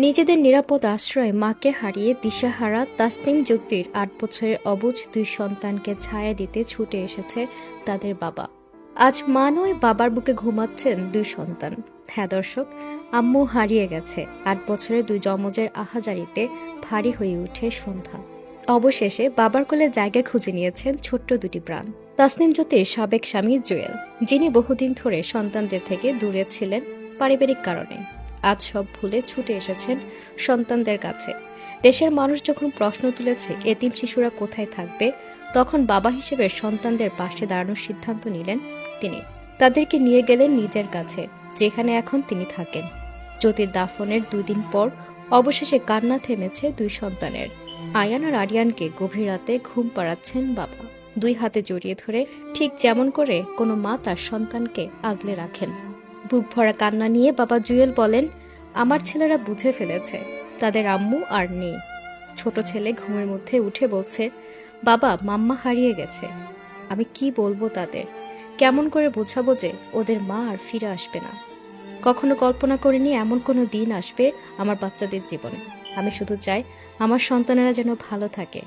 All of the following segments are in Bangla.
নিজেদের নিরাপদ আশ্রয়ে মাকে হারিয়ে দিশাহারা তাসনিম জ্যোতির ৮ বছরের অবুঝ ২ সন্তানকে ছায়া দিতে ছুটে এসেছে তাদের বাবা। আজ মা নয়, বাবার বুকে ঘুমাচ্ছেন ২ সন্তান। হ্যাঁ দর্শক, আম্মু হারিয়ে গেছে। ৮ বছরের ২ যমজের আহাজারিতে ভারী হয়ে উঠে সন্ধ্যা। অবশেষে বাবার কোলে জায়গা খুঁজে নিয়েছেন ছোট্ট ২টি প্রাণ। তাসনিম জ্যোতির সাবেক স্বামী জুয়েল, যিনি বহুদিন ধরে সন্তানদের থেকে দূরে ছিলেন পারিবারিক কারণে, আজ সব ভুলে ছুটে এসেছেন সন্তানদের কাছে। দেশের মানুষ যখন প্রশ্ন তুলেছে এতিম শিশুরা কোথায় থাকবে, তখন বাবা হিসেবে সন্তানদের পাশে দাঁড়ানোর সিদ্ধান্ত নিলেন তিনি। তাদেরকে নিয়ে গেলেন নিজের কাছে, যেখানে এখন তিনি থাকেন। জ্যোতির দাফনের ২ দিন পর অবশেষে কান্না থেমেছে ২ সন্তানের। আয়ান আর আরিয়ানকে গভীর রাতে ঘুম পাড়াচ্ছেন বাবা, ২ হাতে জড়িয়ে ধরে, ঠিক যেমন করে কোনো মা তার সন্তানকে আগলে রাখেন। বুক ভরা কান্না নিয়ে বাবা জুয়েল বলেন, আমার ছেলেরা বুঝে ফেলেছে তাদের আম্মু আর নেই। ছোট ছেলে ঘুমের মধ্যে উঠে বলছে, বাবা, মাম্মা হারিয়ে গেছে। আমি কি বলবো তাদের? কেমন করে বোঝাবো যে ওদের মা আর ফিরে আসবে না? কখনো কল্পনা করিনি এমন কোনো দিন আসবে আমার বাচ্চাদের জীবনে। আমি শুধু চাই আমার সন্তানেরা যেন ভালো থাকে।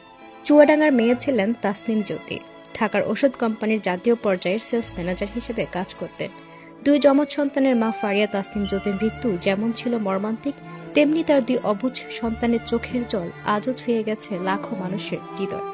চুয়াডাঙ্গার মেয়ে ছিলেন তাসনিম জ্যোতি। ঢাকার ওষুধ কোম্পানির জাতীয় পর্যায়ের সেলস ম্যানেজার হিসেবে কাজ করতেন। ২ যমজ সন্তানের মা ফারিয়া তাসনিম জ্যোতির মৃত্যু যেমন ছিল মর্মান্তিক, তেমনি তার ২ অবুঝ সন্তানের চোখের জল আজও ছুঁয়ে গেছে লাখো মানুষের হৃদয়।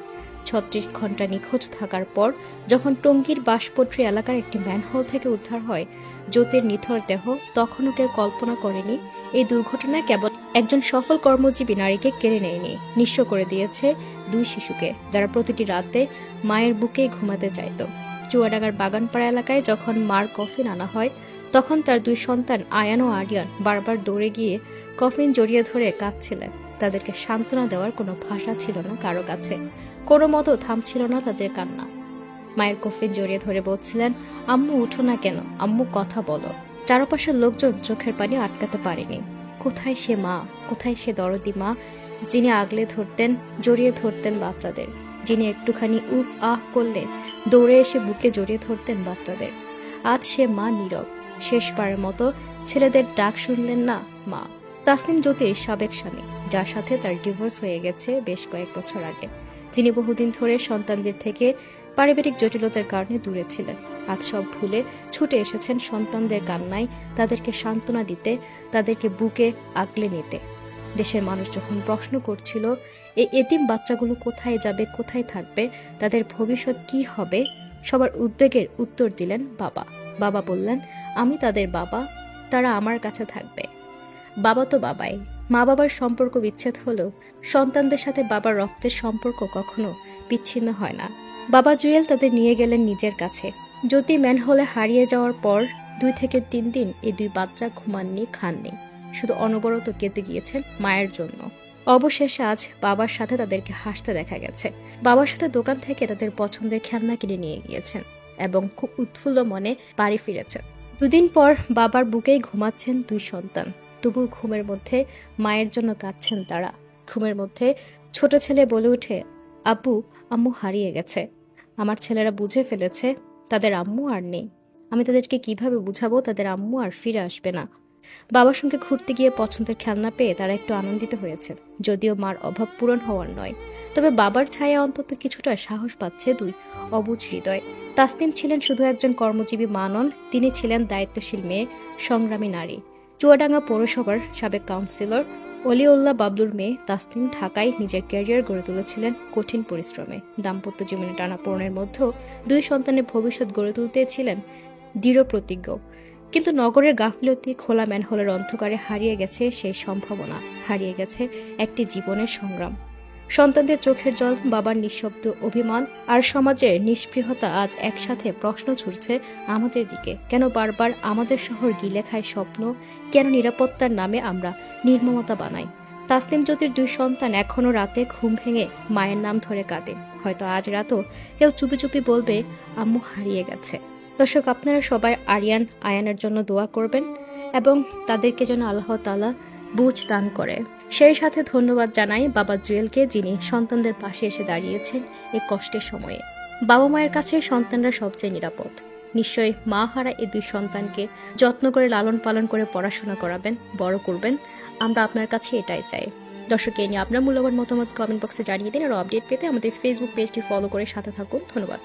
৩৬ ঘন্টা নিখোঁজ থাকার পর যখন টঙ্গীর বাঁশপট্রি এলাকার একটি ম্যানহোল থেকে উদ্ধার হয় জ্যোতির নিথর দেহ, তখনও কেউ কল্পনা করেনি এই দুর্ঘটনা কেবল একজন সফল কর্মজীবী নারীকে কেড়ে নেয়নি, নিঃস্ব করে দিয়েছে ২ শিশুকে, যারা প্রতিটি রাতে মায়ের বুকে ঘুমাতে চাইত। চুয়াডাঙ্গার বাগানপাড়া এলাকায় যখন মার কফিন আনা হয়, তখন তার ২ সন্তান আয়ান ও আরিয়ান বারবার দৌড়ে গিয়ে কফিন জড়িয়ে ধরে কাঁদছিলেন। তাদেরকে সান্ত্বনা দেওয়ার কোনো ভাষা ছিল না কারো কাছে, কোনো মতো থামছিল না তাদের কান্না। মায়ের কফিন জড়িয়ে ধরে বলছিলেন, আম্মু উঠো না কেন, আম্মু কথা বলো। চারপাশের লোকজন চোখের পানি আটকাতে পারেনি। কোথায় সে মা, কোথায় সে দরদি মা, যিনি আগলে ধরতেন, জড়িয়ে ধরতেন বাচ্চাদের, যিনি একটুখানি উপ আহ করলে দৌড়ে এসে বুকে জড়িয়ে ধরতেন বাচ্চাদের। আজ সে মা নীরব, শেষবারের মতো ছেলেদের ডাক শুনলেন না মা। তাসনিম জ্যোতির সাবেক স্বামী, যার সাথে তার ডিভোর্স হয়ে গেছে বেশ কয়েক বছর আগে, যিনি বহুদিন ধরে সন্তানদের থেকে পারিবারিক জটিলতার কারণে দূরে ছিলেন, আজ সব ভুলে ছুটে এসেছেন সন্তানদের কান্নায় তাদেরকে সান্ত্বনা দিতে, তাদেরকে বুকে আগলে নিতে। দেশের মানুষ যখন প্রশ্ন করছিল এই এতিম বাচ্চাগুলো কোথায় যাবে, কোথায় থাকবে, তাদের ভবিষ্যৎ কি হবে, সবার উদ্বেগের উত্তর দিলেন বাবা। বাবা বললেন, আমি তাদের বাবা, তারা আমার কাছে থাকবে। বাবা তো বাবাই, মা বাবার সম্পর্ক বিচ্ছেদ হলেও সন্তানদের সাথে বাবার রক্তের সম্পর্ক কখনো বিচ্ছিন্ন হয় না। বাবা জুয়েল তাদের নিয়ে গেলেন নিজের কাছে। জ্যোতি ম্যানহোলে হারিয়ে যাওয়ার পর ২ থেকে ৩ দিন এই ২ বাচ্চা ঘুমাননি, খাননি, শুধু অনবরত কেঁদে গিয়েছেন মায়ের জন্য। অবশেষে আজ বাবার সাথে তাদেরকে হাসতে দেখা গেছে। বাবার সাথে দোকান থেকে তাদের পছন্দের খেলনা কিনে নিয়ে গিয়েছেন এবং খুব উৎফুল্ল মনে বাড়ি ফিরেছেন। ২ দিন পর বাবার বুকেই ঘুমাচ্ছেন ২ সন্তান। তবু ঘুমের মধ্যে মায়ের জন্য কাঁদছেন তারা। ঘুমের মধ্যে ছোট ছেলে বলে উঠে, আব্বু, আম্মু হারিয়ে গেছে। আমার ছেলেরা বুঝে ফেলেছে তাদের আম্মু আর নেই। আমি তাদেরকে কিভাবে বুঝাবো তাদের আম্মু আর ফিরে আসবে না। বাবার সঙ্গে ঘুরতে গিয়ে পছন্দের খেলনা পেয়ে তারা একটু আনন্দিত হয়েছে, যদিও মার অভাব পূরণ হওয়ার নয়, তবে বাবার ছায়া অন্তত কিছুটা সাহস পাচ্ছে ২ অবুঝ হৃদয়। তাসনিম ছিলেন শুধু একজন কর্মজীবী মা নন, তিনি ছিলেন দায়িত্বশীল মেয়ে, সংগ্রামী নারী। চুয়াডাঙ্গা পৌরসভার সাবেক কাউন্সিলর অলিউল্লাহ বাবলুর মেয়ে তাসনিম ঢাকায় নিজের ক্যারিয়ার গড়ে তুলেছিলেন কঠিন পরিশ্রমে। দাম্পত্য জীবনে টানাপোড়েনের মধ্যেও ২ সন্তানের ভবিষ্যৎ গড়ে তুলতে ছিলেন দৃঢ় প্রতিজ্ঞ। কিন্তু নগরের গাফিলতি, খোলা ম্যানহোলের অন্ধকারে হারিয়ে গেছে সেই সম্ভাবনা, হারিয়ে গেছে একটি জীবনের সংগ্রাম। সন্তানদের চোখের জল, বাবার নিঃশব্দ অভিমান আর সমাজের নিষ্পৃহতা আজ একসাথে প্রশ্ন ছুড়ছে আমাদের দিকে। কেন বারবার আমাদের শহর গিলে খায় স্বপ্ন? কেন নিরাপত্তার নামে আমরা নির্মমতা বানাই? তাসনিম জ্যোতির ২ সন্তান এখনো রাতে ঘুম ভেঙে মায়ের নাম ধরে কাঁদে। হয়তো আজ রাতও কেউ চুপি চুপি বলবে, আম্মু হারিয়ে গেছে। দর্শক, আপনারা সবাই আরিয়ান, আয়ানের জন্য দোয়া করবেন এবং তাদেরকে যেন আল্লাহ তাআলা বুঝ দান করে। সেই সাথে ধন্যবাদ জানাই বাবা জুয়েলকে, যিনি সন্তানদের পাশে এসে দাঁড়িয়েছেন এই কষ্টের সময়ে। বাবা মায়ের কাছে সন্তানরা সবচেয়ে নিরাপদ। নিশ্চয়ই মা হারা এই 2 সন্তানকে যত্ন করে লালন পালন করে পড়াশোনা করাবেন, বড় করবেন। আমরা আপনার কাছে এটাই চাই। দর্শক, এ নিয়ে আপনার মূল্যবান মতামত কমেন্ট বক্সে জানিয়ে দিন। আর আপডেট পেতে আমাদের ফেসবুক পেজটি ফলো করে সাথে থাকুন। ধন্যবাদ।